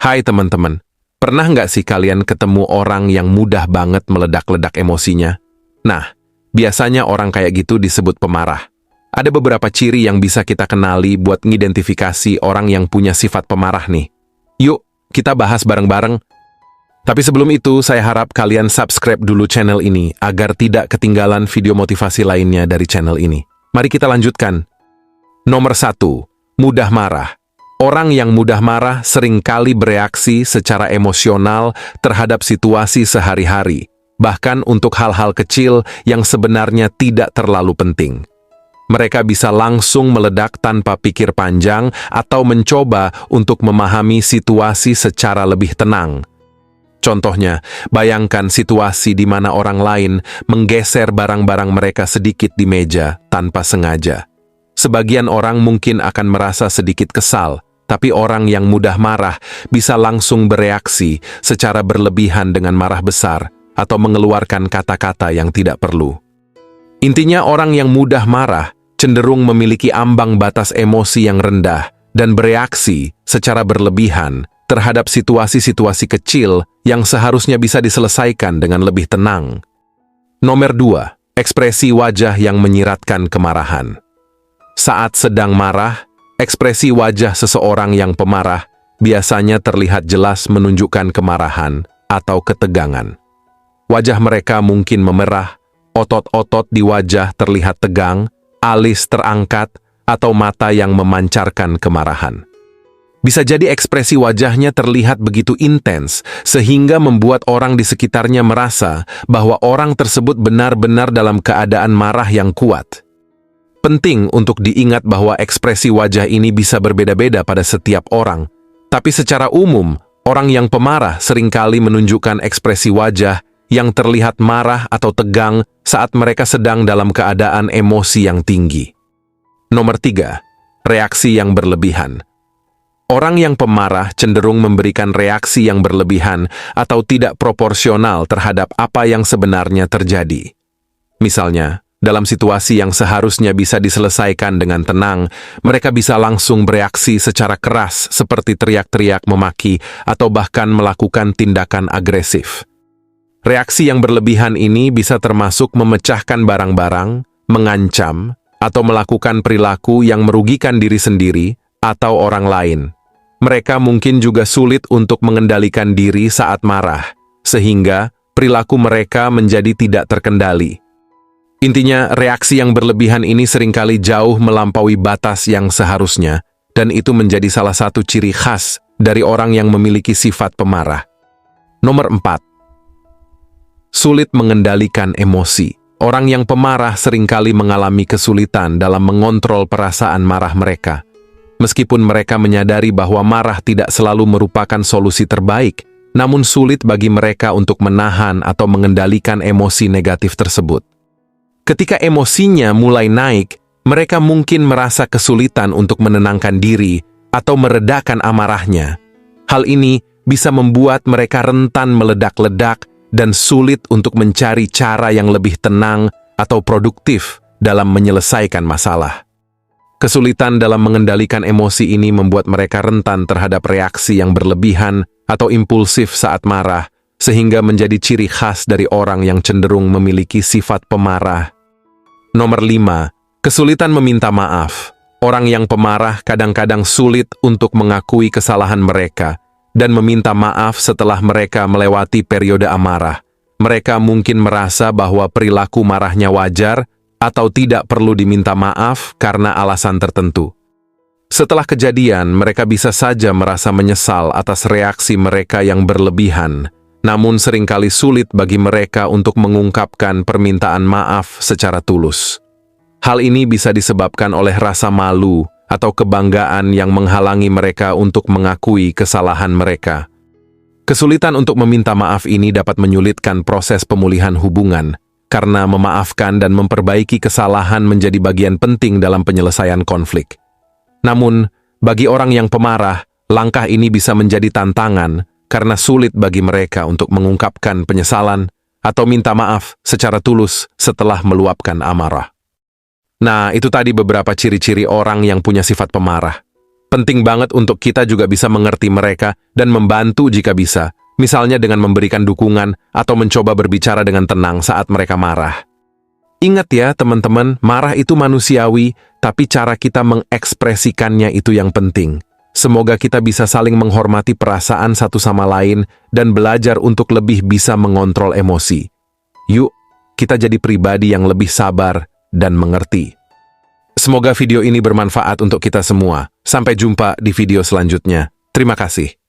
Hai teman-teman, pernah nggak sih kalian ketemu orang yang mudah banget meledak-ledak emosinya? Nah, biasanya orang kayak gitu disebut pemarah. Ada beberapa ciri yang bisa kita kenali buat ngidentifikasi orang yang punya sifat pemarah nih. Yuk, kita bahas bareng-bareng. Tapi sebelum itu, saya harap kalian subscribe dulu channel ini agar tidak ketinggalan video motivasi lainnya dari channel ini. Mari kita lanjutkan. Nomor 1, mudah marah. Orang yang mudah marah seringkali bereaksi secara emosional terhadap situasi sehari-hari, bahkan untuk hal-hal kecil yang sebenarnya tidak terlalu penting. Mereka bisa langsung meledak tanpa pikir panjang atau mencoba untuk memahami situasi secara lebih tenang. Contohnya, bayangkan situasi di mana orang lain menggeser barang-barang mereka sedikit di meja tanpa sengaja. Sebagian orang mungkin akan merasa sedikit kesal, tapi orang yang mudah marah bisa langsung bereaksi secara berlebihan dengan marah besar atau mengeluarkan kata-kata yang tidak perlu. Intinya, orang yang mudah marah cenderung memiliki ambang batas emosi yang rendah dan bereaksi secara berlebihan terhadap situasi-situasi kecil yang seharusnya bisa diselesaikan dengan lebih tenang. Nomor 2, ekspresi wajah yang menyiratkan kemarahan. Saat sedang marah, ekspresi wajah seseorang yang pemarah biasanya terlihat jelas menunjukkan kemarahan atau ketegangan. Wajah mereka mungkin memerah, otot-otot di wajah terlihat tegang, alis terangkat, atau mata yang memancarkan kemarahan. Bisa jadi ekspresi wajahnya terlihat begitu intens sehingga membuat orang di sekitarnya merasa bahwa orang tersebut benar-benar dalam keadaan marah yang kuat. Penting untuk diingat bahwa ekspresi wajah ini bisa berbeda-beda pada setiap orang. Tapi secara umum, orang yang pemarah seringkali menunjukkan ekspresi wajah yang terlihat marah atau tegang saat mereka sedang dalam keadaan emosi yang tinggi. Nomor 3, reaksi yang berlebihan. Orang yang pemarah cenderung memberikan reaksi yang berlebihan atau tidak proporsional terhadap apa yang sebenarnya terjadi. Misalnya, dalam situasi yang seharusnya bisa diselesaikan dengan tenang, mereka bisa langsung bereaksi secara keras seperti teriak-teriak memaki atau bahkan melakukan tindakan agresif. Reaksi yang berlebihan ini bisa termasuk memecahkan barang-barang, mengancam, atau melakukan perilaku yang merugikan diri sendiri atau orang lain. Mereka mungkin juga sulit untuk mengendalikan diri saat marah, sehingga perilaku mereka menjadi tidak terkendali. Intinya, reaksi yang berlebihan ini seringkali jauh melampaui batas yang seharusnya, dan itu menjadi salah satu ciri khas dari orang yang memiliki sifat pemarah. Nomor 4, sulit mengendalikan emosi. Orang yang pemarah seringkali mengalami kesulitan dalam mengontrol perasaan marah mereka. Meskipun mereka menyadari bahwa marah tidak selalu merupakan solusi terbaik, namun sulit bagi mereka untuk menahan atau mengendalikan emosi negatif tersebut. Ketika emosinya mulai naik, mereka mungkin merasa kesulitan untuk menenangkan diri atau meredakan amarahnya. Hal ini bisa membuat mereka rentan meledak-ledak dan sulit untuk mencari cara yang lebih tenang atau produktif dalam menyelesaikan masalah. Kesulitan dalam mengendalikan emosi ini membuat mereka rentan terhadap reaksi yang berlebihan atau impulsif saat marah, sehingga menjadi ciri khas dari orang yang cenderung memiliki sifat pemarah. Nomor 5, kesulitan meminta maaf. Orang yang pemarah kadang-kadang sulit untuk mengakui kesalahan mereka dan meminta maaf setelah mereka melewati periode amarah. Mereka mungkin merasa bahwa perilaku marahnya wajar atau tidak perlu diminta maaf karena alasan tertentu. Setelah kejadian, mereka bisa saja merasa menyesal atas reaksi mereka yang berlebihan, namun seringkali sulit bagi mereka untuk mengungkapkan permintaan maaf secara tulus. Hal ini bisa disebabkan oleh rasa malu atau kebanggaan yang menghalangi mereka untuk mengakui kesalahan mereka. Kesulitan untuk meminta maaf ini dapat menyulitkan proses pemulihan hubungan, karena memaafkan dan memperbaiki kesalahan menjadi bagian penting dalam penyelesaian konflik. Namun, bagi orang yang pemarah, langkah ini bisa menjadi tantangan karena sulit bagi mereka untuk mengungkapkan penyesalan atau minta maaf secara tulus setelah meluapkan amarah. Nah, itu tadi beberapa ciri-ciri orang yang punya sifat pemarah. Penting banget untuk kita juga bisa mengerti mereka dan membantu jika bisa, misalnya dengan memberikan dukungan atau mencoba berbicara dengan tenang saat mereka marah. Ingat ya teman-teman, marah itu manusiawi, tapi cara kita mengekspresikannya itu yang penting. Semoga kita bisa saling menghormati perasaan satu sama lain dan belajar untuk lebih bisa mengontrol emosi. Yuk, kita jadi pribadi yang lebih sabar dan mengerti. Semoga video ini bermanfaat untuk kita semua. Sampai jumpa di video selanjutnya. Terima kasih.